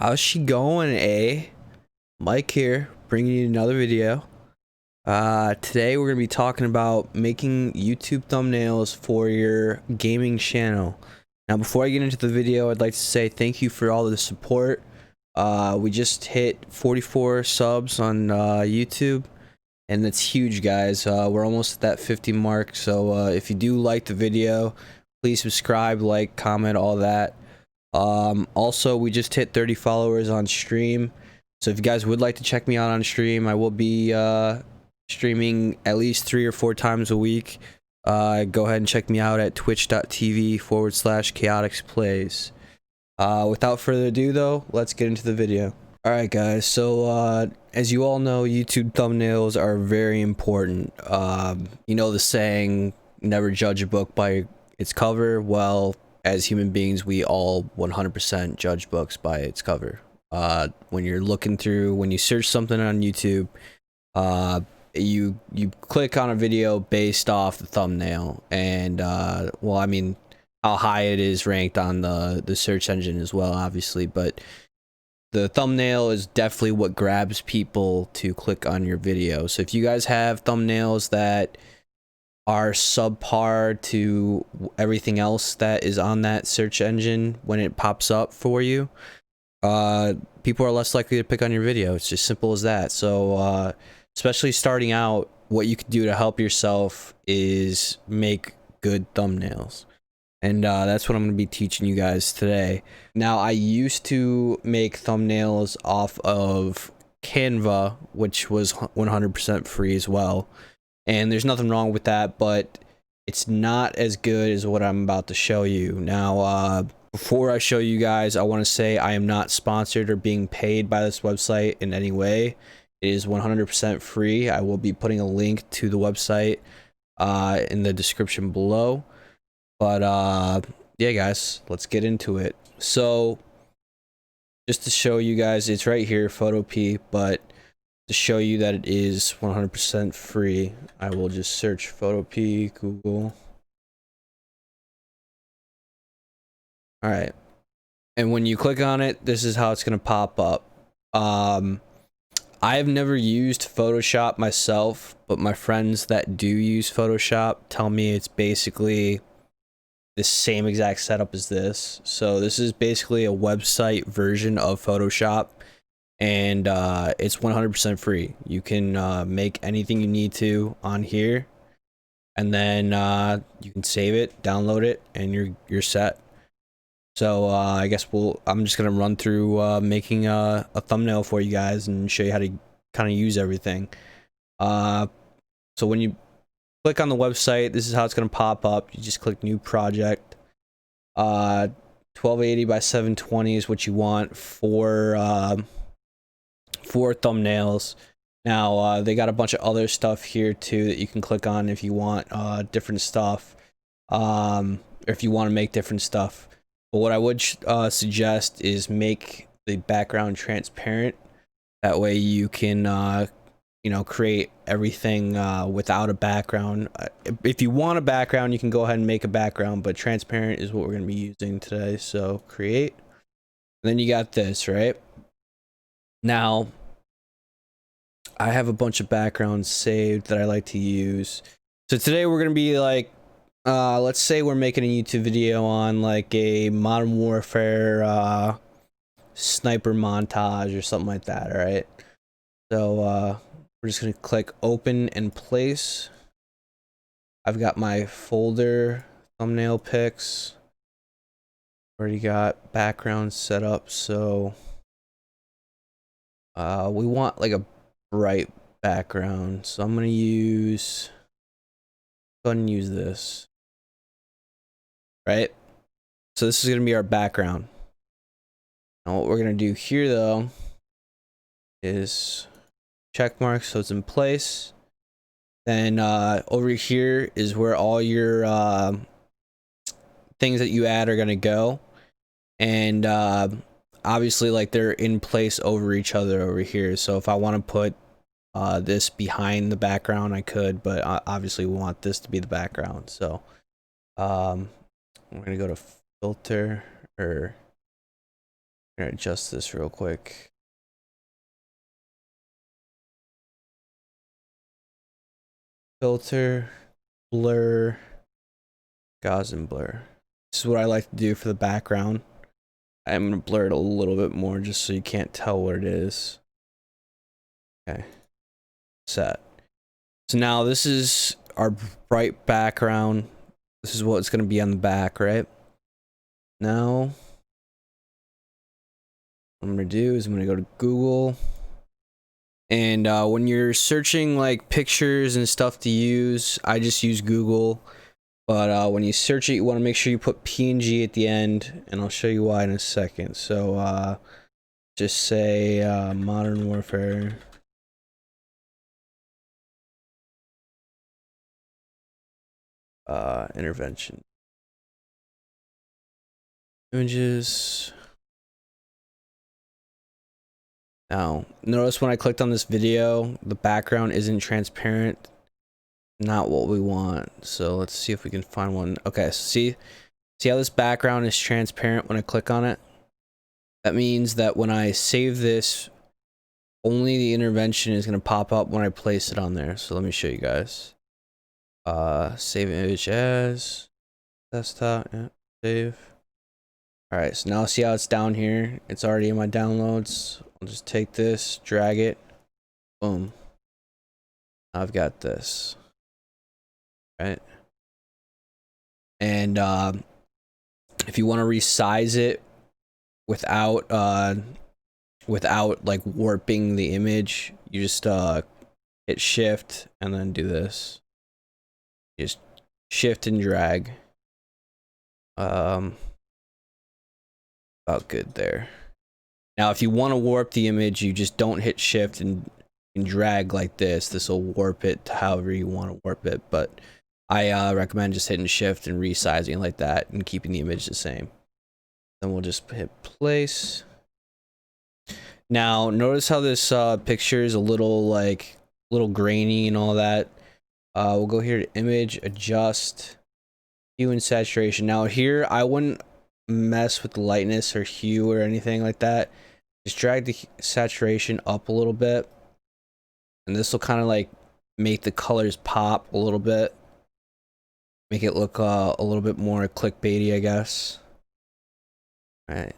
How's she going, eh? Mike here, bringing you another video. Today we're going to be talking about making YouTube thumbnails for your gaming channel. Now, before I get into the video, I'd like to say thank you for all the support. We just hit 44 subs on YouTube, and that's huge, guys. We're almost at that 50 mark, so if you do like the video, please subscribe, like, comment, all that. Also, we just hit 30 followers on stream, so if you guys would like to check me out on stream, I will be streaming at least 3 or 4 times a week. Go ahead and check me out at twitch.tv/chaotixplays. Without further ado though, let's get into the video. Alright guys, so as you all know, YouTube thumbnails are very important. You know the saying, never judge a book by its cover. Well, as human beings, we all 100% judge books by its cover. When you're looking through, when you search something on YouTube, you click on a video based off the thumbnail, and well, I mean, how high it is ranked on the search engine as well, obviously, but the thumbnail is definitely what grabs people to click on your video. So if you guys have thumbnails that are subpar to everything else that is on that search engine when it pops up for you, people are less likely to pick on your video. It's just simple as that. So especially starting out, what you can do to help yourself is make good thumbnails, and that's what I'm going to be teaching you guys today. Now, I used to make thumbnails off of Canva, which was 100% free as well, and there's nothing wrong with that, but it's not as good as what I'm about to show you. Now, before I show you guys, I want to say I am not sponsored or being paid by this website in any way. It is 100% free. I will be putting a link to the website in the description below. But yeah, guys, let's get into it. So just to show you guys, it's right here, Photopea, but to show you that it is 100% free, I will just search Photopea, Google. All right. And when you click on it, this is how it's going to pop up. I've never used Photoshop myself, but my friends that do use Photoshop tell me it's basically the same exact setup as this. So this is basically a website version of Photoshop, and it's 100% free. You can make anything you need to on here, and then you can save it, download it, and you're set. So I guess I'm just gonna run through making a thumbnail for you guys and show you how to kind of use everything. So when you click on the website, this is how it's gonna pop up. You just click new project. 1280 by 720 is what you want for thumbnails. Now they got a bunch of other stuff here too that you can click on if you want different stuff, or if you want to make different stuff. But what I would suggest is make the background transparent. That way you can, you know, create everything without a background. If you want a background, you can go ahead and make a background, but transparent is what we're going to be using today. So create. And then you got this, right? Now, I have a bunch of backgrounds saved that I like to use. So today we're going to be like, let's say we're making a YouTube video on like a Modern Warfare sniper montage or something like that, all right? So we're just gonna click open and place. I've got my folder, thumbnail pics, already got background set up, so we want like a bright background, so I'm gonna go ahead and use this. Right? So this is going to be our background. Now what we're going to do here though is check mark so it's in place. Then over here is where all your things that you add are going to go. And obviously like they're in place over each other over here. So if I want to put this behind the background, I could, but obviously we want this to be the background. So we're gonna go to filter, or I'm gonna adjust this real quick. Filter, blur, Gaussian blur. This is what I like to do for the background. I'm gonna blur it a little bit more just so you can't tell what it is. Okay, set. So now this is our bright background. This is what's gonna be on the back, right? Now, what I'm gonna do is I'm gonna go to Google. And when you're searching like pictures and stuff to use, I just use Google. But when you search it, you want to make sure you put PNG at the end, and I'll show you why in a second. So just say Modern Warfare. Intervention. Images. Now, notice when I clicked on this video, the background isn't transparent. Not what we want. So let's see if we can find one. Okay, so see how this background is transparent when I click on it? That means that when I save this, only the intervention is going to pop up when I place it on there. So let me show you guys. Save image as desktop. Yeah, save. All right, so now see how it's down here? It's already in my downloads. I'll just take this, drag it, boom. I've got this, right? And if you want to resize it without like warping the image, you just hit shift and then do this. Just shift and drag. About good there. Now if you want to warp the image, you just don't hit shift and drag like this. This will warp it to however you want to warp it, but I recommend just hitting shift and resizing like that and keeping the image the same. Then we'll just hit place. Now notice how this picture is a little grainy and all that. We'll go here to image, adjust, hue and saturation. Now here I wouldn't mess with the lightness or hue or anything like that. Just drag the saturation up a little bit, and this will kind of like make the colors pop a little bit, make it look a little bit more clickbaity, I guess. Right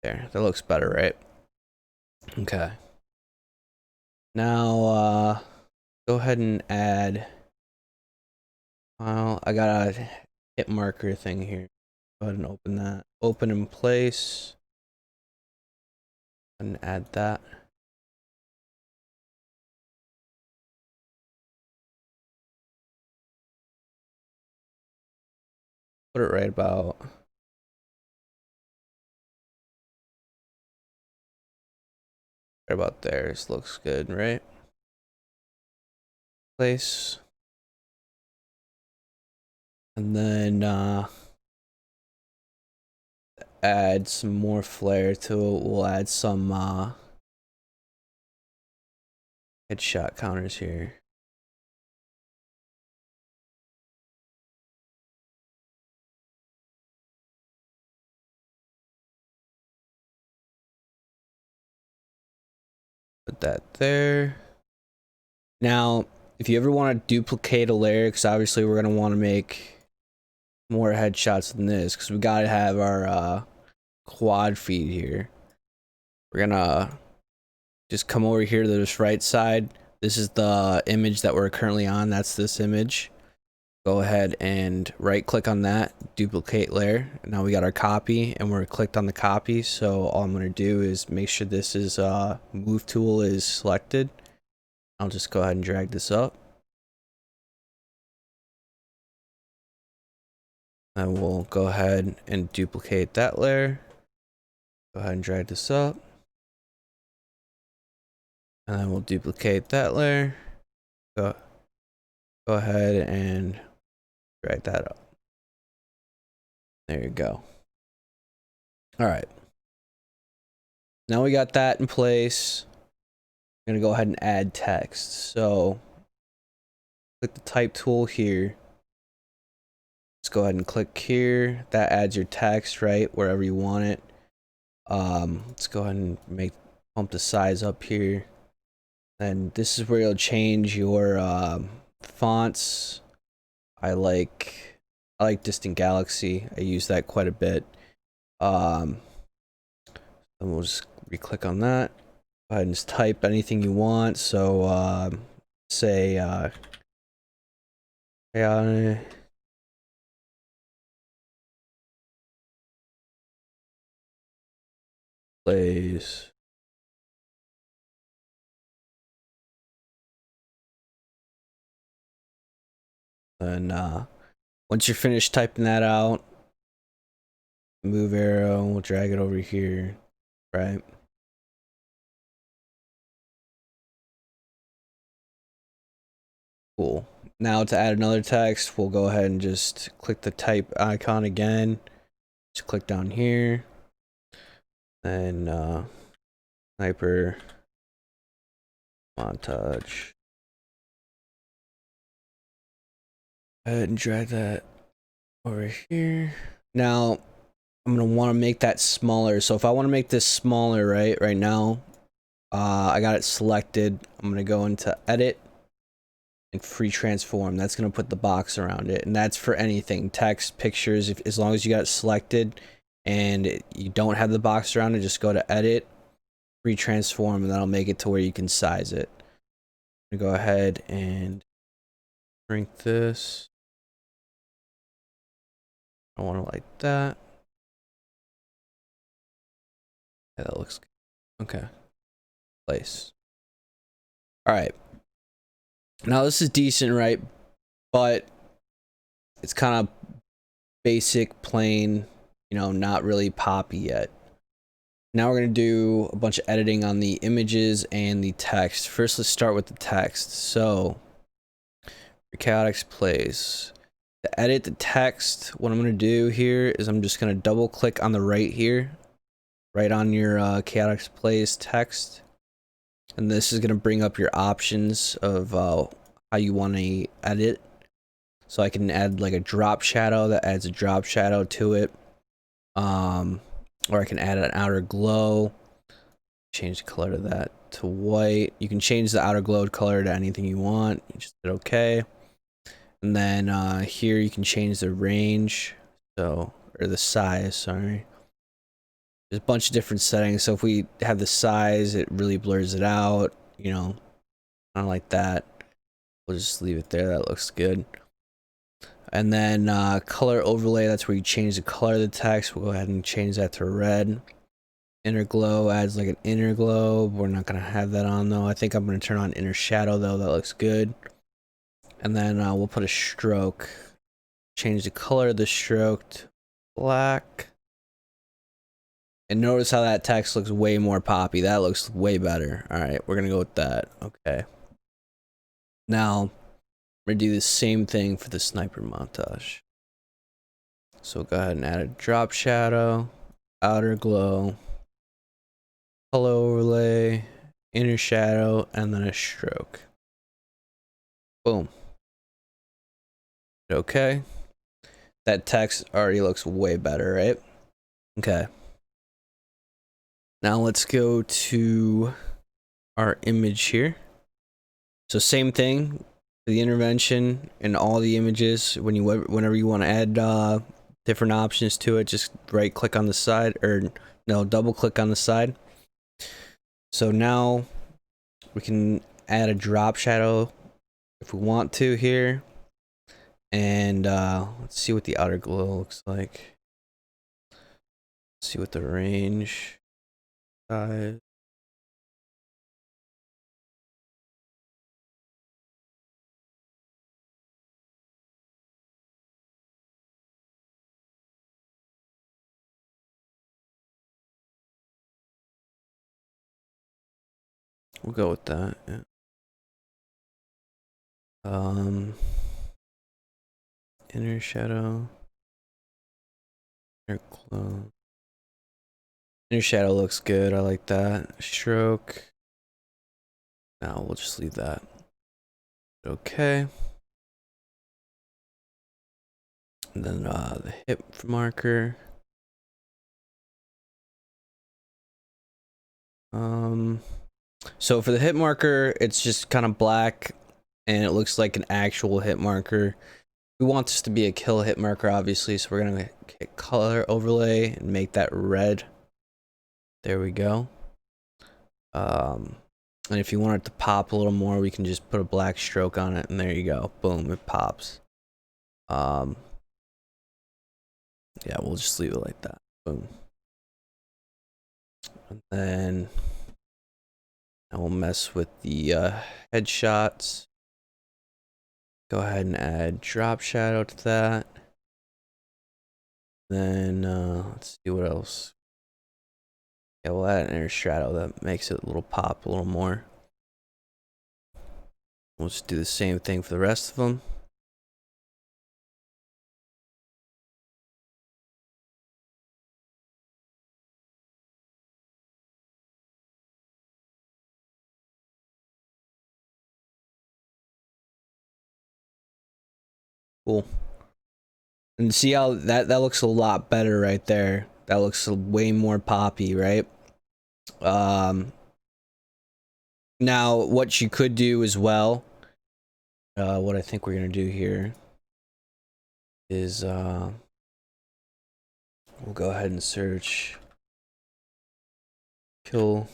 there, that looks better, right? Okay, now go ahead and add. Well, I got a hit marker thing here. Go ahead and open that. Open in place. And add that. Put it right about there. This looks good, right? Place. And then add some more flare to it. We'll add some headshot counters here. Put that there. Now, if you ever want to duplicate a layer, because obviously we're going to want to make more headshots than this, because we got to have our quad feed here. We're going to just come over here to this right side. This is the image that we're currently on. That's this image. Go ahead and right click on that, duplicate layer. Now we got our copy and we're clicked on the copy. So all I'm going to do is make sure this is move tool is selected. I'll just go ahead and drag this up. And we'll go ahead and duplicate that layer. Go ahead and drag this up. And then we'll duplicate that layer. Go ahead and drag that up. There you go. All right. Now we got that in place. I'm gonna go ahead and add text. So click the type tool here. Let's go ahead and click here. That adds your text right wherever you want it. Let's go ahead and pump the size up here. And this is where you'll change your fonts. I like Distant Galaxy. I use that quite a bit. And we'll just re-click on that. Go ahead and just type anything you want. So say plays. And once you're finished typing that out, move arrow, we'll drag it over here, right? Cool. Now to add another text, we'll go ahead and just click the type icon again. Just click down here. And sniper montage. Go ahead and drag that over here. Now I'm gonna want to make that smaller. So if I want to make this smaller, right now, I got it selected. I'm gonna go into edit and free transform. That's gonna put the box around it, and that's for anything, text, pictures. As long as you got it selected and you don't have the box around it, just go to edit, free transform, and that'll make it to where you can size it. I'm gonna go ahead and shrink this. I want to like that. Yeah, that looks good. Okay. Place. All right. Now this is decent, right? But it's kind of basic, plain, you know, not really poppy yet. Now we're going to do a bunch of editing on the images and the text. First, let's start with the text. So, for Chaotix Plays, to edit the text, what I'm going to do here is I'm just going to double click on the right here, right on your Chaotix Plays text. And this is going to bring up your options of how you want to edit. So I can add like a drop shadow that adds a drop shadow to it. Or I can add an outer glow. Change the color of that to white. You can change the outer glow color to anything you want. You just hit OK. And then here you can change the range. So, or the size, sorry. There's a bunch of different settings. So if we have the size, it really blurs it out. You know, kind of like that. We'll just leave it there. That looks good. And then color overlay, that's where you change the color of the text. We'll go ahead and change that to red. Inner glow adds like an inner glow. We're not going to have that on though. I think I'm going to turn on inner shadow though. That looks good. And then we'll put a stroke. Change the color of the stroke to black. And notice how that text looks way more poppy. That looks way better. All right, we're going to go with that. Okay. Now, we're going to do the same thing for the sniper montage. So go ahead and add a drop shadow, outer glow, color overlay, inner shadow, and then a stroke. Boom. Okay. That text already looks way better, right? Okay. Now let's go to our image here. So same thing, the intervention and all the images. Whenever you want to add different options to it, just right click on the side, or no, double click on the side. So now we can add a drop shadow if we want to here. And let's see what the outer glow looks like. Let's see what the range size. We'll go with that. Yeah. Inner shadow. Inner glow. Inner shadow looks good. I like that. Stroke. Now we'll just leave that. Okay. And then the hip marker. So for the hit marker, it's just kind of black and it looks like an actual hit marker. We want this to be a kill hit marker, obviously, so we're gonna hit color overlay and make that red. There we go. And if you want it to pop a little more, we can just put a black stroke on it, and there you go. Boom, it pops. Yeah, we'll just leave it like that. Boom. And then I will mess with the headshots. Go ahead and add drop shadow to that. Then let's see what else. Yeah, we'll add an inner shadow that makes it a little pop a little more. We'll just do the same thing for the rest of them. Cool. And see how that looks a lot better right there. That looks way more poppy, right? Now what you could do as well, what I think we're gonna do here is we'll go ahead and search kill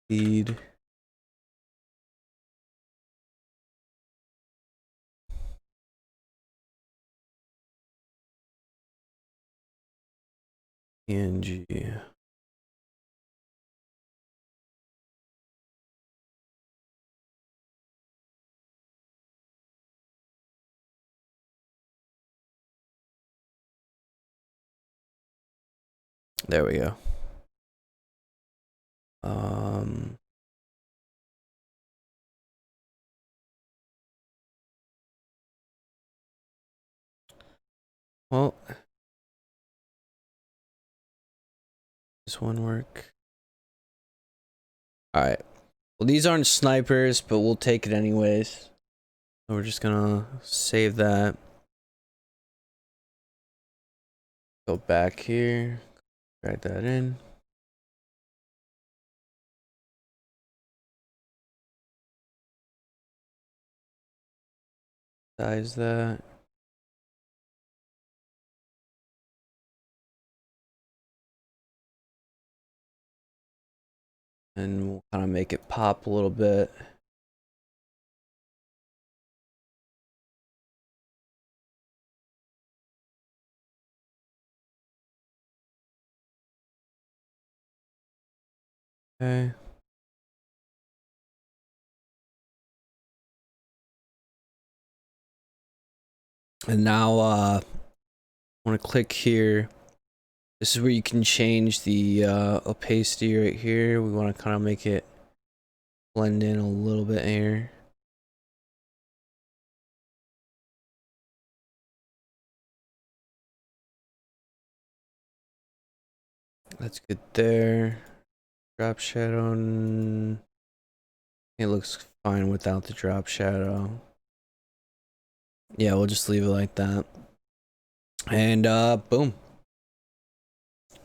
feed. PNG. There we go. Well, this one work. All right. Well, these aren't snipers, but we'll take it anyways. So we're just gonna save that. Go back here. Drag that in. Size that. And we'll kind of make it pop a little bit. Okay. And now I want to click here. This is where you can change the opacity right here. We want to kind of make it blend in a little bit here. That's good there. Drop shadow. It looks fine without the drop shadow. Yeah, we'll just leave it like that. And boom.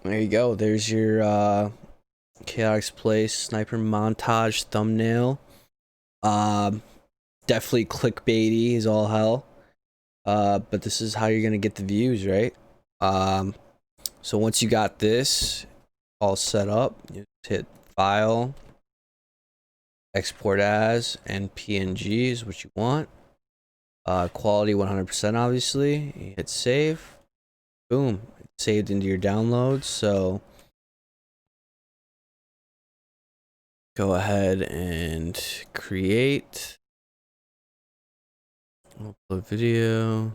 There you go. There's your Chaotic's Place sniper montage thumbnail. Definitely clickbaity as all hell. But this is how you're gonna get the views, right? So once you got this all set up, you just hit File, Export As, and PNG is what you want. Quality 100%, obviously. You hit Save. Boom. It's saved into your downloads. So go ahead and create. Upload video.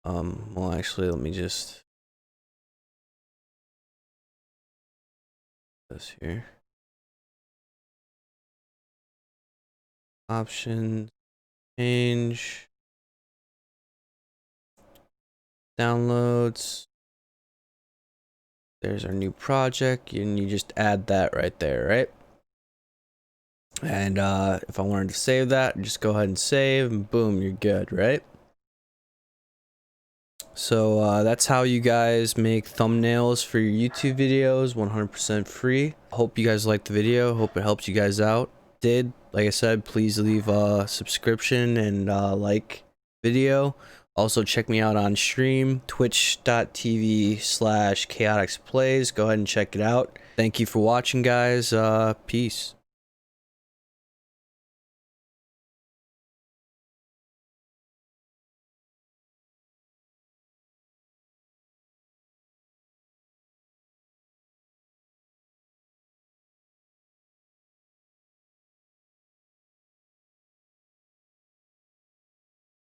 Well, actually, let me just this here. Options, change, downloads. There's our new project, and you just add that right there, right? And if I wanted to save that, just go ahead and save, and boom, you're good, right? So that's how you guys make thumbnails for your YouTube videos, 100% free. Hope you guys liked the video. Hope it helped you guys out. Like I said, please leave a subscription and like video. Also check me out on stream, twitch.tv/chaotixplays. Go ahead and check it out. Thank you for watching, guys. Peace.